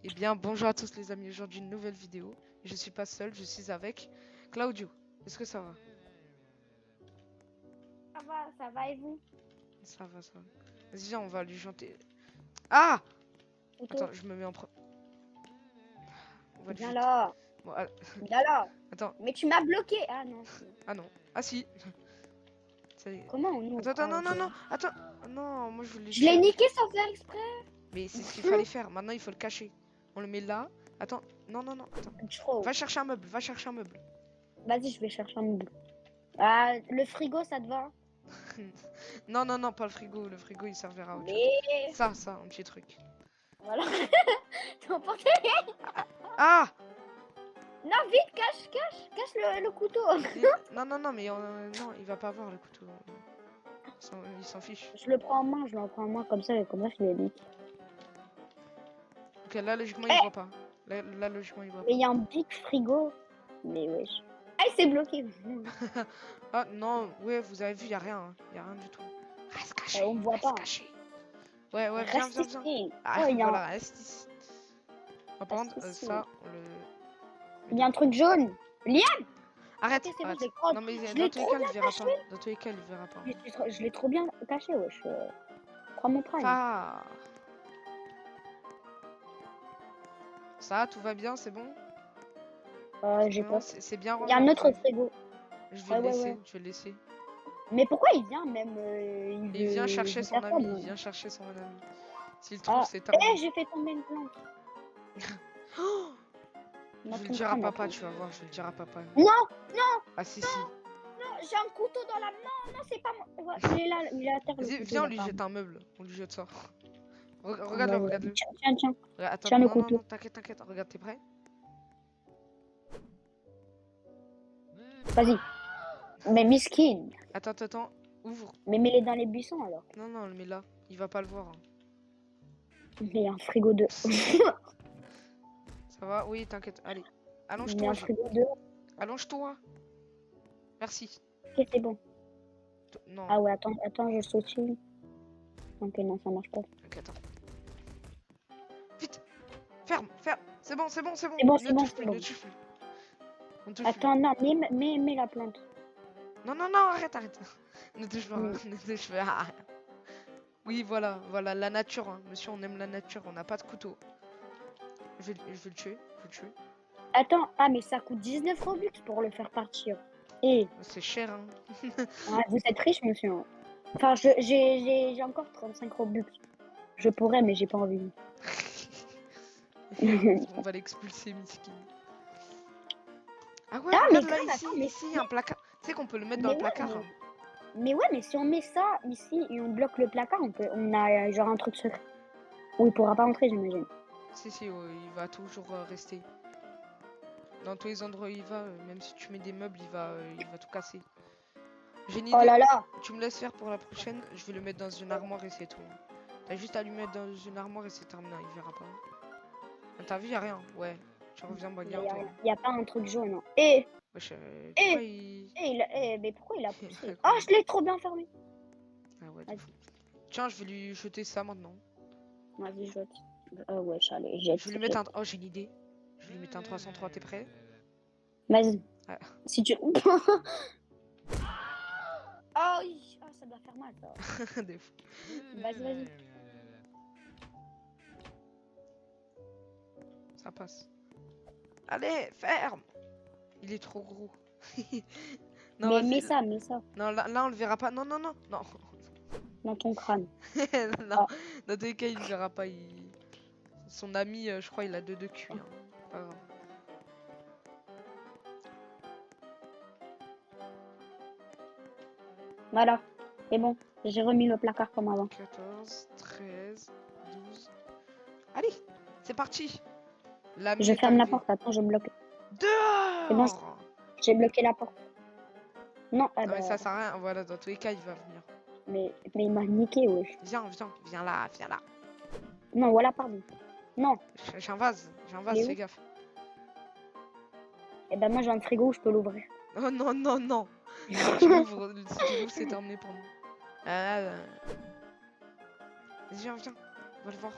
Eh bien, bonjour à tous les amis, aujourd'hui une nouvelle vidéo. Je suis pas seul, je suis avec Claudio. Est-ce que ça va? Ça va et vous? Ça va, ça va. Vas-y, viens, on va lui chanter. Ah! Couteau. Attends, je me mets en pro... On va lui Viens jeter. là, Bon, viens là. attends. Mais tu m'as bloqué. Ah non. Ah non. Ah si. Ça y est. Comment on ouvre? Attends, attends, Ah non, non, ok. non. Attends. Ah non, moi je voulais Je l'ai tuer. niqué sans faire exprès. Mais c'est ce qu'il fallait faire. Maintenant, il faut le cacher. On le met là. Attends. Non, non, non. Attends. Trop. Va chercher un meuble. Va chercher un meuble. Vas-y, je vais chercher un meuble. Ah, le frigo, ça te va? Non, non, non, pas le frigo. Le frigo, il servira à autre chose. Mais Ça, un petit truc. voilà. T'as emporté. Ah! Non, vite, cache le couteau. Non, non, non, mais non, il va pas avoir le couteau. Il s'en fiche. Je le prends en main, je le prends en main comme ça je le nique. Ok, là, logiquement, il voit pas. Là, logiquement, il voit Mais il y a un big frigo. Mais wesh. Ah, il s'est bloqué. pas. Ah, non, ouais, vous avez vu, y a rien. Hein. Y a rien du tout. Reste caché. On me voit reste pas. caché. Ouais, ouais, viens, Reste viens, viens. ici. Ah, Oh, il y a voilà, reste ici. Ah, par contre, Reste ici. ça, on le. Il y a un truc jaune. Liam! Arrête, Ok, c'est bon, arrête. je l'ai trop- Non, mais je dans l'ai tous les trop cas, il bien verra caché. pas. Dans tous les cas, il verra pas. Je l'ai trop bien caché, wesh. Prends mon prime. Fa. Ça, tout va bien, c'est bon? J'ai Non, peur. c'est bien Il y a rangé un en autre vrai. frigo. Je vais Ouais, le ouais, laisser, ouais. je vais le laisser. Mais pourquoi il vient même Il vient chercher veut son faire quoi, ami, il bon. vient chercher son ami. S'il trouve, Ah, c'est terminé. j'ai fait tomber une plante. Oh, Dans je vais le ton dire à crâne, papa, attends. tu vas voir, je vais le dire à papa. Non, non, Ah si, si. non, j'ai un couteau dans la main. Non, c'est pas moi. Ouais, il est là, il est à terre le Vas-y, couteau. viens, on là, lui pardon. jette un meuble. On lui jette ça. Regarde-le, Ouais, ouais. regarde-le. Tiens, tiens, tiens. Attends, Tiens le non, non, couteau. non, t'inquiète, t'inquiète. Regarde, t'es prêt? Vas-y. Mais miskin. Attends, attends, attends. Ouvre. Mais mets-les dans les buissons alors. Non, non, on le met là. Il va pas le voir. Hein. Mais un frigo de. Ça va? Oui, t'inquiète. Allez. Mais Allonge-toi. un frigo de. Allonge-toi. Merci. Ok, c'est bon. Non. Ah ouais, attends, je sautille. Ok, non, ça marche pas. Ok, attends. Vite. Ferme, ferme. C'est bon, c'est bon, c'est bon. C'est bon, Ne c'est bon, touche c'est plus, bon. ne touche plus. On touche Attends, non, mets la plante. plus. Non, non, non, arrête, arrête. Ne touche pas, Mais- ne touche pas. Ah. Oui, voilà, voilà, la nature, hein. Monsieur, on aime la nature, on n'a pas de couteau. Je vais le tuer, je vais le tuer. Attends, ah, mais ça coûte 19 Robux pour le faire partir. Et C'est cher, hein. vous êtes riche, monsieur. Enfin, j'ai encore 35 Robux. Je pourrais, mais j'ai pas envie. On va l'expulser, miskin. Ah ouais, Ah, mais regarde là, grave, ici, attends, mais- ici, il y a un placard. Tu sais qu'on peut le mettre dans Mais le ouais, placard. Hein. Mais ouais, mais si on met ça ici et on bloque le placard, on a genre un truc secret. Où il pourra pas entrer, j'imagine. Si, si, il va toujours rester. Dans tous les endroits où il va, même si tu mets des meubles, il va tout casser. J'ai une idée. Oh là là! Tu me laisses faire pour la prochaine, je vais le mettre dans une armoire et c'est tout. T'as juste à lui mettre dans une armoire et c'est terminé, il verra pas. Ah, t'as vu, y a rien. Ouais, tu reviens bagarre toi. Il y a pas un truc jaune. Hein. Et Wesh, pourquoi il... mais pourquoi il a poussé? Quoi Oh, je l'ai trop bien fermé. Ah ouais, de Vas-y. fou. Tiens, je vais lui jeter ça maintenant. Vas-y, jette. Ouais, allez, jette. Je vais lui mettre un... Oh, j'ai une idée. Je vais lui mettre un 303, t'es prêt? Vas-y. Ah. Si tu... Oh, oui. Ah, ça doit faire mal, ça. Des fous. Vas-y. Ça passe. Allez, ferme. Il est trop gros. Mais vas-y. mets ça. Non, là, on le verra pas. Non, non, non. Non. Dans ton crâne. Non. Ah. Dans tous les cas, il le verra pas. Son ami, je crois, il a deux de cul. Hein. Pas grave. Voilà. C'est bon. J'ai remis le placard comme avant. 14, 13, 12. Allez, c'est parti. Je ferme la porte. Attends, je bloque. Dehors. C'est bon, j'ai bloqué la porte. Non, Non, mais ça sert à rien. Voilà, dans tous les cas, il va venir. mais il m'a niqué, wesh. Viens là, viens là. Non, voilà, pardon. Non. J'ai un vase, Mais fais où? gaffe. Eh ben, moi, j'ai un frigo où je peux l'ouvrir. Oh non, non, non. Si tu l'ouvres, c'est terminé pour nous. Vas-y, viens, on va le voir.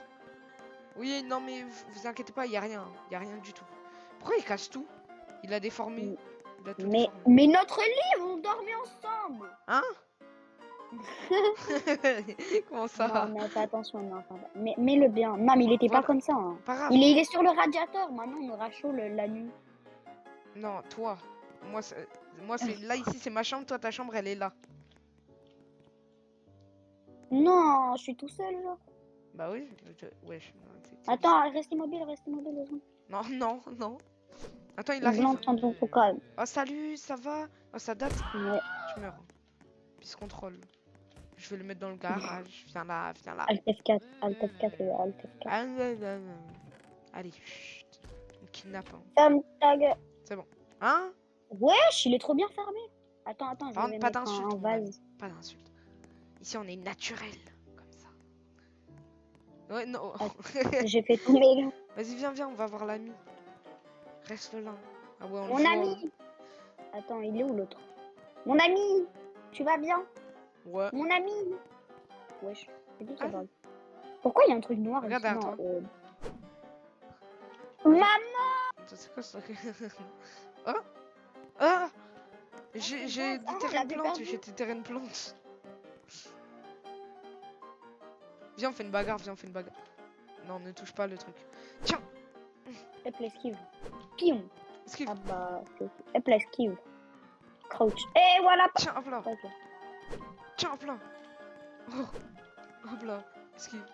Oui, non, mais vous inquiétez pas, y a rien. Y a rien du tout. Pourquoi il casse tout? Il a déformé. Mm. Il a tout Mais, déformé. mais notre lit, on dormait ensemble. Hein? Comment ça? Non, mais fais attention, non, mais mets-le bien. Non, mais il était pas Voilà. comme ça. Hein. Pas grave. Il est sur le radiateur. Maintenant, on aura chaud la nuit. Non, toi. Moi, c'est là, ici, c'est ma chambre. Toi, ta chambre, elle est là. Non, je suis tout seul, genre. Bah oui. Wesh. Attends, reste immobile 2 secondes. Non, non, non. Attends, il Je arrive. l'entends donc au calme. Oh, salut, ça va? Oh, ça date. Ouais. Tu meurs. Pisse contrôle. Je vais le mettre dans le garage. Viens là, viens là. Alt F4, Alt F4, Alt F4. Ah, allez, chut. On kidnappe. Hein. Ferme ta gueule. C'est bon. Hein? Wesh, il est trop bien fermé. Attends, je Par vais contre, pas mettre d'insulte. un vase. Pas d'insulte. Ici, on est naturel. Comme ça. Ouais, non. J'ai fait tous mes... Vas-y, viens, on va voir l'ami. Reste là. Ah ouais, on Mon le voit. ami. Attends, il est où l'autre? Mon ami. Tu vas bien? Ouais. Mon ami. Wesh, c'est qui qui Ah. parle? Pourquoi il y a un truc noir Regarde ici? derrière toi. Maman. C'est quoi ça? Oh! Ah! J'ai Ah, on déterré une l'avait plante, perdu. j'ai déterré une plante. Viens, on fait une bagarre, Non, ne touche pas le truc. Tiens! Apple esquive. Pium. Esquive. Ah bah, Apple esquive. Crouch. Et voilà. Tiens, hop là. Ok. Tiens, hop là. Oh. Hop là. Esquive.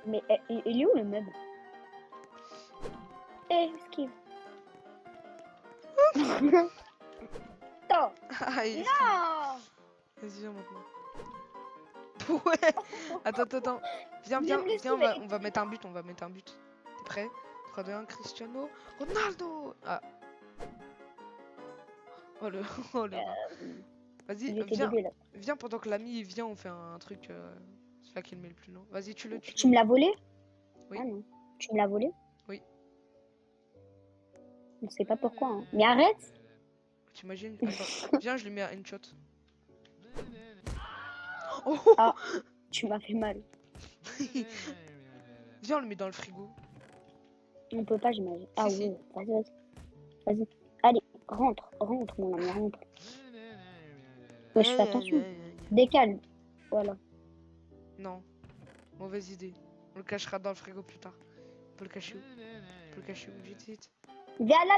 Mais il est où le meuble? Esquive. Attends. Ah, esquive. Non. Vas-y, viens maintenant. Ouais! Attends. Viens, Viens me laisser, on va mettre un but, T'es prêt? 3, 2, 1, Cristiano Ronaldo! Ah. Oh le... Oh le... Vas-y, Il était viens. dégueu, là. Viens pendant que l'ami il vient, on fait un truc. C'est là qui le met le plus long. Vas-y, tu le. Tu me l'as volé? Oui. Ah non. Tu me l'as volé? Oui. Je ne sais pas pourquoi. Hein. Mais arrête! T'imagines? Attends, viens, je lui mets un shot. Oh! Ah, tu m'as fait mal. Viens, on le met dans le frigo. On peut pas, j'imagine. Ah Si, oui, vas-y. Allez, rentre, mon ami, rentre. Ouais, je fais attention. Décale. Voilà. Non, mauvaise idée. On le cachera dans le frigo plus tard. On peut le cacher où? Vite. Viens là.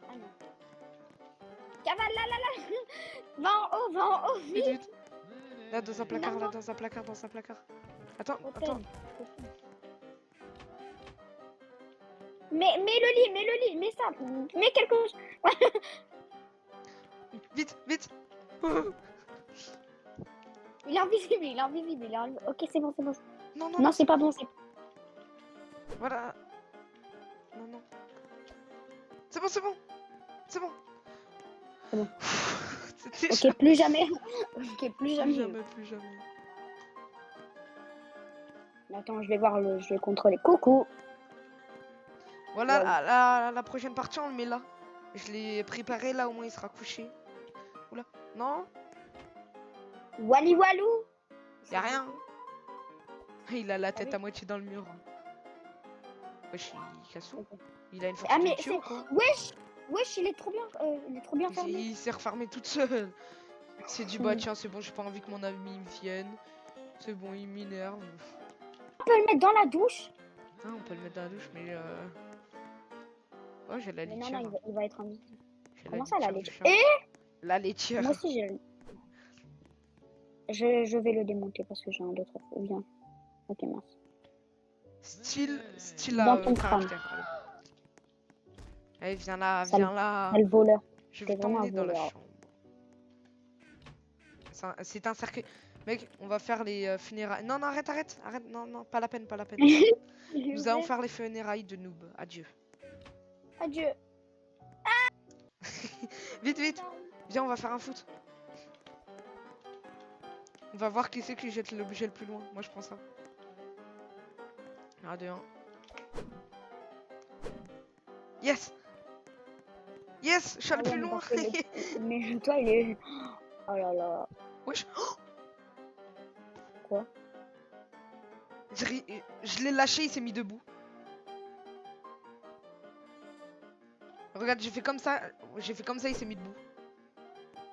Ah non. Cavale là. Va en haut, vite. Vite. Là, dans un placard, Attends. Hôtel. Mets le lit, mets ça. Mets quelque chose. Vite. Il est invisible. Ok, c'est bon. Non. Non, c'est pas bon. Voilà. Non. C'est bon. C'est bon. C'était Ok, plus jamais. plus jamais. Attends, je vais contrôler. Coucou. Voilà, la prochaine partie, on le met là. Je l'ai préparé là, au moins il sera couché. Oula, non, Wally Walou. y a rien. Il a la tête oui. à moitié dans le mur. Wesh, il casse tout. Il a une force Ah de mais tuyau, quoi. Wesh, il est trop bien fermé. Il s'est refermé toute seule. C'est du bah tiens, c'est bon, j'ai pas envie que mon ami me vienne. C'est bon, il m'énerve. On peut le mettre dans la douche. Ah, on peut le mettre dans la douche, mais oh, j'ai la Mais laitière. non, il va être invisible. J'ai Comment ça, la du laitière? chien. La laitière. Moi aussi, je vais le démonter parce que j'ai un d'autre. Viens. Ok, merci. Style Dans ton caractère. Allez, viens là. Le voleur. Je vais T'es vraiment t'emmener un dans la voleur. chambre. C'est un cercueil. Mec, on va faire les funérailles. Non, arrête. Non, pas la peine. Nous allons faire les funérailles de Noob. Adieu. Adieu. Vite. Viens, on va faire un foot. On va voir qui c'est qui jette l'objet le plus loin. Moi, je prends ça. 1, 2, 1. Yes, je suis le plus loin. Mais toi, il est... Oh là là. Wesh. Quoi? Je l'ai lâché, il s'est mis debout. Regarde, j'ai fait comme ça, il s'est mis debout.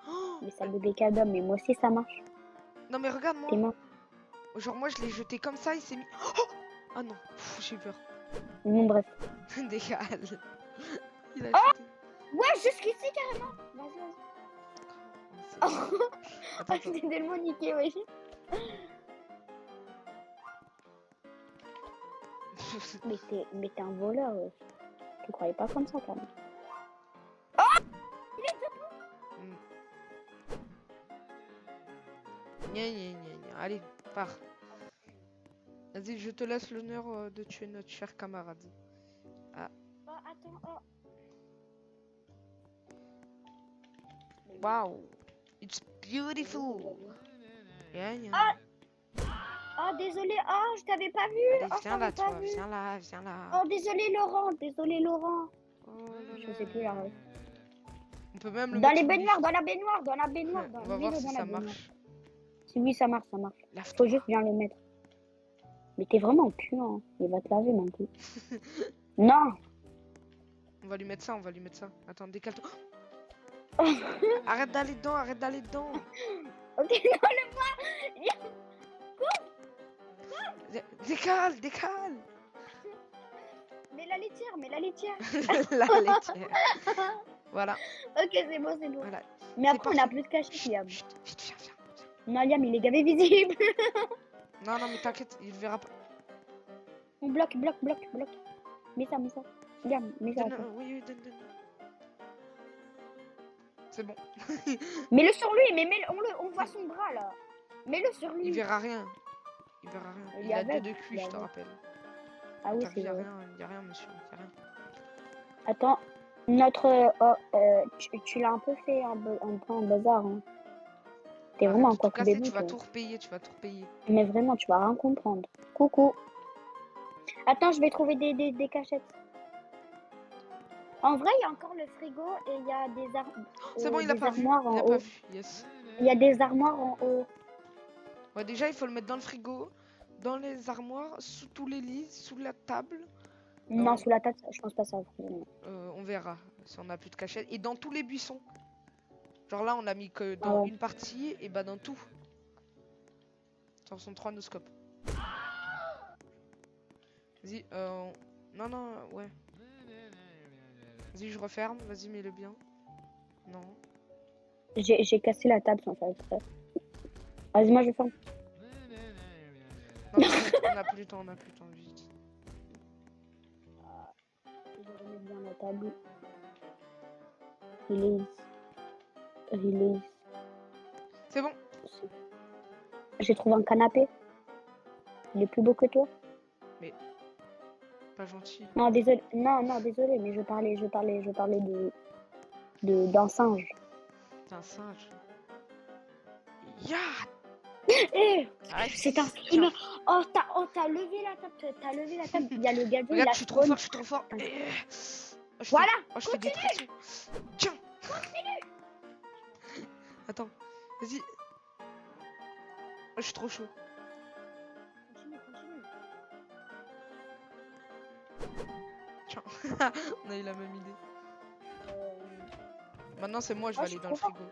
Oh, Mais ça bébé cadeau, mais moi aussi ça marche. non mais regarde T'es moi. mort. Genre moi je l'ai jeté comme ça, il s'est mis. Oh, ah non, pff, j'ai eu peur. Bon, bref. Décale. Il a Oh jeté. Ouais, jusqu'ici carrément. Vas-y, vas-y. Oh, Oh, attends, t'es tellement niqué, wesh. Mais t'es un voleur, wesh. Tu croyais pas comme ça, quand même. Gna, gna, gna, gna. Allez, pars. Vas-y, je te laisse l'honneur de tuer notre cher camarade. Oh, attends, oh. Wow, it's beautiful. Gna, gna. Ah, oh, désolé, oh, je t'avais pas vu. Allez, Oh, je viens là, t'avais pas toi, vu. viens là, viens là. Oh, désolé, Laurent, désolé, Laurent. Oh là Je là. sais plus la ref. On peut même le Dans mettre les sous baignoires, lui. dans la baignoire, dans la baignoire. On va voir si ça marche. Si oui, ça marche, ça marche. Faut Lave-toi. juste bien le mettre. Mais t'es vraiment puant. Il va te laver maintenant. Non. On va lui mettre ça, on va lui mettre ça. Attends, décale-toi. Arrête d'aller dedans, arrête d'aller dedans. Ok, non, le moi. Décale, décale. Mais la laitière, mais la laitière. La laitière. Voilà, Ok, c'est bon, c'est bon. voilà. Mais C'est après, on a parfait. plus de cachet, Liam. Chut, vite, viens, viens. Non, Liam, il est gavé visible. Non, non, mais t'inquiète, il verra pas. On bloque, bloque, bloque, bloque. Mets ça, mets ça. Liam, mets ça. Donne, attends. oui, oui, donne, donne. C'est bon. Mets-le sur lui, mais on voit son bras là. Mets-le sur lui. Il verra rien. Il verra rien. Il Il est a deux aveugle, de il QI, est je te aveugle. rappelle. Ah oui, T'as vu, c'est y a vrai. rien, y a rien, monsieur. Y a rien. Attends, notre. Tu l'as un peu fait un peu en bazar. Hein. T'es Arrête vraiment de un tout coq casser, bébé, tu vas toi. tout repayer, tu vas tout repayer. Mais vraiment, tu vas rien comprendre. Coucou. Attends, je vais trouver des cachettes. En vrai, il y a encore le frigo et il y a C'est bon, il a des pas vu. armoires Il en a pas haut. vu. Yes. Il y a des armoires en haut. Ouais, déjà, il faut le mettre dans le frigo, dans les armoires, sous tous les lits, sous la table. Non, on- sous la table, je pense pas ça. On verra si on a plus de cachette. Et dans tous les buissons. Genre là, on a mis que Ah dans ouais. une partie, et bah dans tout. Sur son 3 noscope. Vas-y, non, non, ouais. Vas-y, je referme. Vas-y, mets-le bien. Non. J'ai cassé la table sans faire exprès. Vas-y, moi je ferme. Non, on a plus le temps, on a plus le temps, vite. Je remets bien la table. Release. Release. C'est bon. J'ai trouvé un canapé. Il est plus beau que toi. Pas gentil. Non, désolé. Non, non, désolé, mais je parlais d'un singe. T'es un singe. Ya. Eh, Ah, c'est un tiens. Oh, t'as levé la table. T'as levé la table. Il y a le gazon, il Regarde, a je suis trop spawn. fort, je suis trop fort. Putain. Oh, Voilà, je fais des tractions. Tiens. Attends, vas-y. Oh, je suis trop chaud. Continue, continue. Tiens. On a eu la même idée. Maintenant, c'est moi, je vais Oh, aller je dans le suis trop frigo.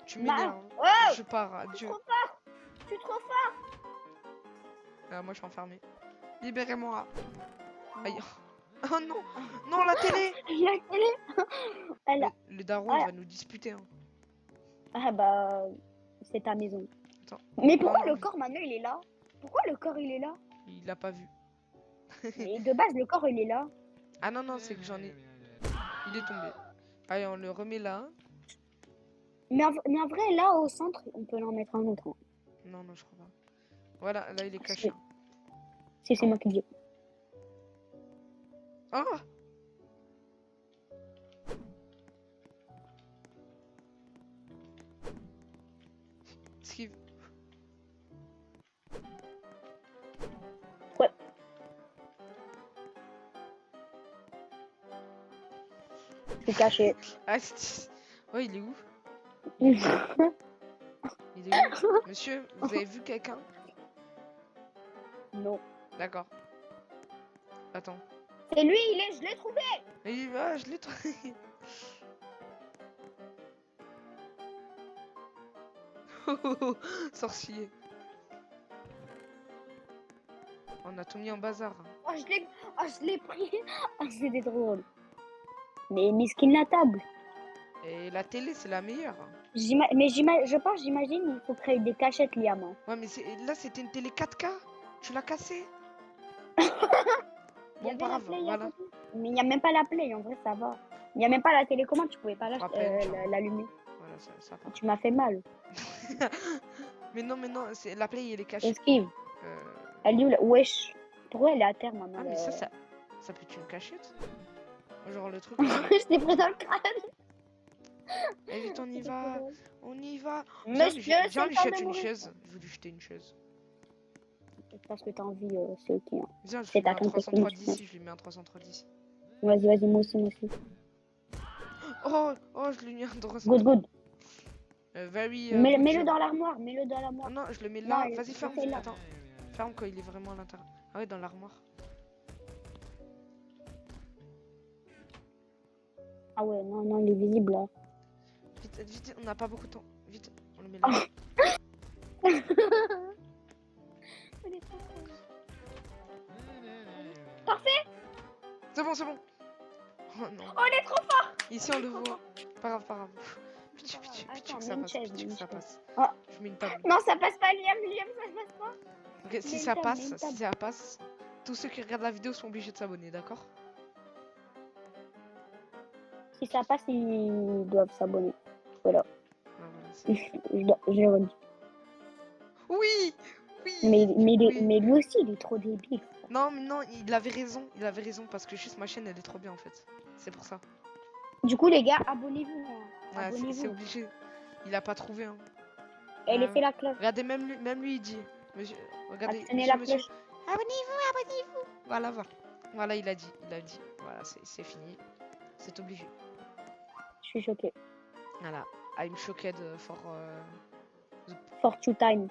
Tu Ma- m'énerves. Oh, Je pars, je suis adieu. trop fort. Je suis trop fort. Ah, moi, je suis enfermé. Libérez-moi. Aïe. Oh non. Non, la télé. La télé. Elle a- Le daron, Ah. il va nous disputer. Hein. Ah bah, c'est ta maison. Attends. Mais pourquoi non. le corps maintenant il est là? Pourquoi le corps il est là? Il l'a pas vu. Mais de base le corps il est là. Ah non, non, c'est que j'en ai... Il est tombé. Allez, on le remet là. Mais en vrai là au centre on peut en mettre un autre. Hein. Non, non, je crois pas. Voilà, là, il est caché. Si c'est moi qui dis. Oh. Esquive. Ouais. C'est caché. Ah, oh, il est où? Il est où? Monsieur, vous avez vu quelqu'un? Non. D'accord. Attends. C'est lui, je l'ai trouvé. Et je l'ai trouvé. Sorcier. On a tout mis en bazar. Oh, je l'ai pris. Oh, c'était drôle. Mais miskin la table. Et la télé, c'est la meilleure. J'imagine, il faut créer des cachettes, Liam. Hein. Ouais, mais là, c'était une télé 4K. Tu l'as cassée. Il y Bon, avait pas la grave, play à voilà. côté. Mais il n'y a même pas la play, en vrai, ça va. Il n'y a même pas la télécommande, tu pouvais pas À peine, genre. l'allumer. Voilà, ça part. Tu m'as fait mal. mais non, la play, elle est cachée. Esquive. Euh... Elle dit où wesh. Pourquoi elle est à terre maintenant Ah, mais ça peut être une cachette. Genre le truc. Je t'ai pris dans le crâne. Eh, vite, on y va. On y va. Monsieur, Viens, lui c'est jette de une mourir. chaise. Je veux lui jeter une chaise. Parce que t'as envie, c'est ok. Hein. Viens, je C'est lui mets ta un compétence. 303 d'ici. Je lui mets un 303 d'ici. Vas-y, moi aussi. Oh, je lui mets un 303. Good, good. Very. Mets-le dans l'armoire, mets-le dans l'armoire. Non, je le mets là. Non, Vas-y, ferme. fais là. Attends. Ferme quand il est vraiment à l'intérieur. Ah ouais, dans l'armoire. Ah ouais, non, il est visible là. Vite, on n'a pas beaucoup de temps. Vite, on le met là. Parfait. C'est bon. Oh non. On est trop fort. Ici, on le voit. Pas grave. Pitié Attends, que ça mets une passe. chaise, Pitié mets que une ça chaise. passe. Ah. Je mets une table. Non, ça passe pas, Liam, ça passe pas. Ok, Mets si une ça table, passe, mets une si table. ça passe, tous ceux qui regardent la vidéo sont obligés de s'abonner, d'accord? Si ça passe, ils doivent s'abonner. Voilà. Ah, voilà, c'est- Je l'ai redit. Oui! Mais lui aussi, il est trop débile. Non, mais non, il avait raison, parce que juste ma chaîne, elle est trop bien, en fait. C'est pour ça. Du coup, les gars, abonnez-vous. Hein. Ouais, c'est Abonnez-vous. obligé. Il a pas trouvé, hein. Et laissez la cloche. Regardez, même lui, il dit. Monsieur, regardez, Actionnez monsieur, la cloche. abonnez-vous. Voilà, il a dit. Voilà, c'est fini. C'est obligé. Je suis choquée. Voilà. I'm shocked for For two time.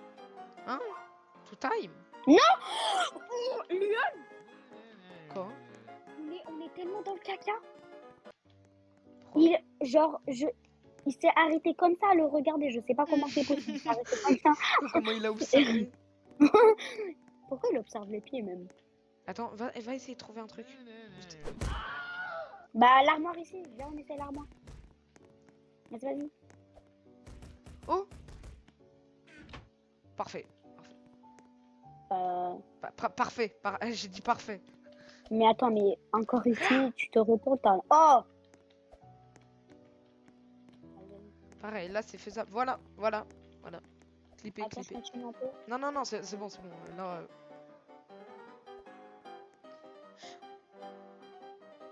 to time. Liam, Quoi? on est tellement dans le caca. Pourquoi? Il s'est arrêté comme ça à le regarder. Je sais pas comment c'est possible. Il s'est arrêté comme ça. Comment il a observé? Pourquoi il observe les pieds même? Attends, va essayer de trouver un truc. Vite. Bah, l'armoire ici. Viens, on essaie l'armoire. Vas-y. Oh! Parfait. Parfait. J'ai dit parfait. Mais attends, mais encore ici, tu te retournes. Oh! Pareil, là c'est faisable. Voilà. Clipper. Attends, je continue un peu. Non, c'est bon. Là,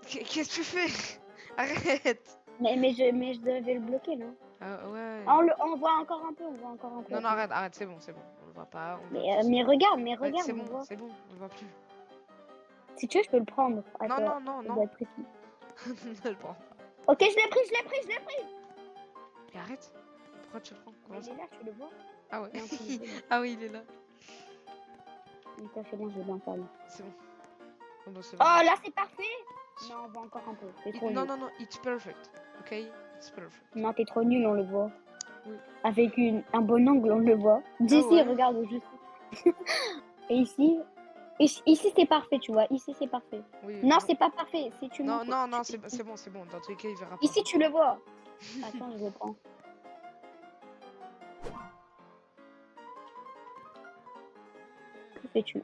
Qu'est-ce que tu fais? Arrête! Mais je devais le bloquer, non? Ouais. On voit encore un peu, Non, arrête, c'est bon. On le voit pas. Mais regarde, Ouais, c'est on le voit. bon, on le voit plus. Si tu veux, je peux le prendre. Attends, Non. il doit être précis. Ne le prends pas. Ok, je l'ai pris. Mais arrête! Pourquoi tu le prends? Comment Il ça? est là, tu le vois? Ah ouais. Non, tu le vois. Ah oui, il est là. Donc, c'est bon, je l'ai bien parlé. C'est bon. Oh, bah, c'est Oh, bon. là, c'est parfait. Non, on voit encore un peu. T'es trop nul. Non, it's perfect. Ok? It's perfect. Non, t'es trop nul, on le voit. Oui. Avec un bon angle, on le voit. D'ici, ouais. regarde juste. Et ici c'est parfait, tu vois. Ici, c'est parfait. Oui, Non, bon. c'est pas parfait. Si tu Non, montes- c'est bon. Dans tous les cas, il verra pas. Ici, tu le vois. Attends, je le prends. Que fais-tu?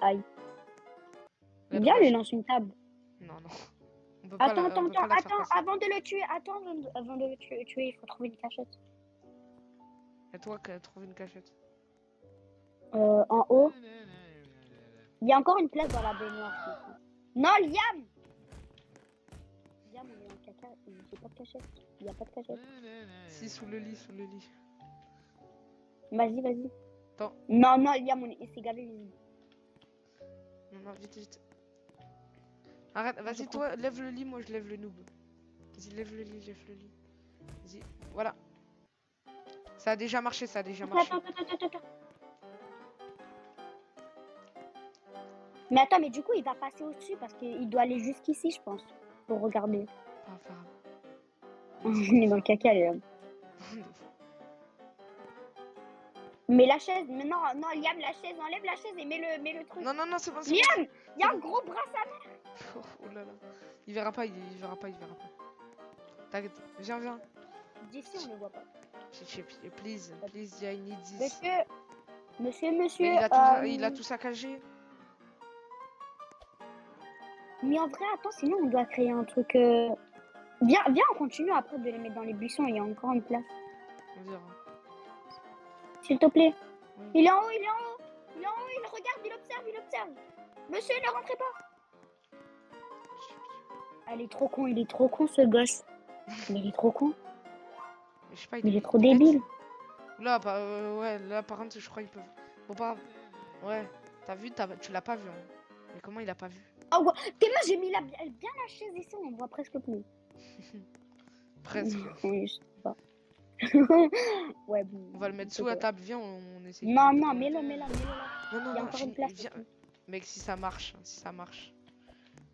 Aïe. Regarde, Viens, là, lui lance une table. Non. On peut pas Attends, la faire passer. avant de le tuer, il faut trouver une cachette. Et toi qui as trouvé une cachette. En haut, il y a encore une place dans la baignoire. je pense. Non, Liam, on est en caca, il n'y a pas de cachette. Il n'y a pas de cachette. Si, sous le lit. Vas-y. Attends. Non, Liam, c'est gavé visible. Non, vite. Arrête, vas-y, toi, lève le lit, moi je lève le noob. Vas-y, lève le lit. Vas-y, voilà. Ça a déjà marché. Attends. Mais attends, mais du coup, il va passer au-dessus parce qu'il doit aller jusqu'ici, je pense. Pour regarder. Pas grave. On est dans le caca, les hommes. Mais la chaise, mais non, non, Liam, la chaise, enlève la chaise et mets le truc. Non, non, non, c'est bon, c'est Liam, bon. il y a c'est un bon. gros bras à main. Oh là là. Il verra pas, il verra pas, il verra pas. T'inquiète, viens, viens. D'ici, on le voit pas. Please, please, I need this. Monsieur, Mais il a tout saccagé. Mais en vrai, attends, sinon on doit créer un truc. Viens, on continue après de les mettre dans les buissons. Il y a encore une place. On verra. S'il te plaît. Oui. Il est en haut, il regarde, il observe. Monsieur, ne rentrez pas. Ah, il est trop con ce gosse. Mais il est trop con. Je sais pas, Il est trop bête. débile. Là, bah, ouais, là, par contre, je crois qu'ils peuvent. Bon, pas grave. Ouais, t'as vu, tu l'as pas vu. Hein. Mais comment il a pas vu? Oh, ouais. T'es moi, j'ai mis bien la chaise ici, on voit presque plus. Presque. Oui, je sais pas. Ouais, bon. On va le mettre sous la table, viens, on essaye. Non, mets-le là. Non, non, Il y a non, encore une place. viens. Mec, si ça marche.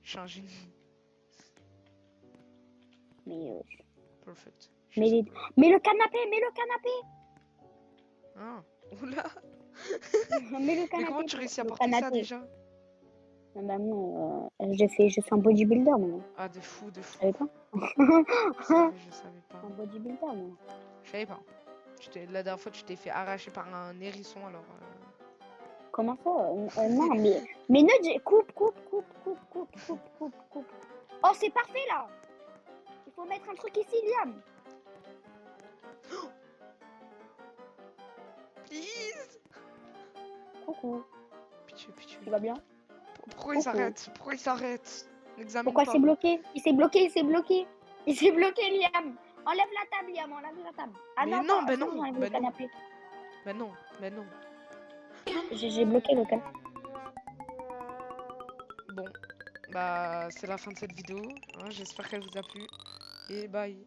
Change une. Mais, Perfect. mets le canapé. Ah, oula. Mets le canapé. Mais comment tu réussis à le porter ça canapé. déjà? Ah bah non, je suis un bodybuilder maintenant. Ah, de fou. Tu savais pas? Je savais pas. Un bodybuilder moi. Je savais pas. La dernière fois, tu t'es fait arracher par un hérisson alors. Comment ça? Non, mais Nudge, coupe. Oh, c'est parfait là! Il faut mettre un truc ici, Liam. Please! Coucou, Pitié. tu vas bien? Pourquoi il s'arrête? Pourquoi il s'arrête? N'examine Pourquoi pas. c'est bloqué? Il s'est bloqué, Liam. Enlève la table, Liam, enlève la table. Ah Mais non, non, attends, ben sinon, non, j'enlève le ben non. canapé. Ben non. J'ai bloqué le canapé. Bon, bah c'est la fin de cette vidéo. Hein, j'espère qu'elle vous a plu. Et bye.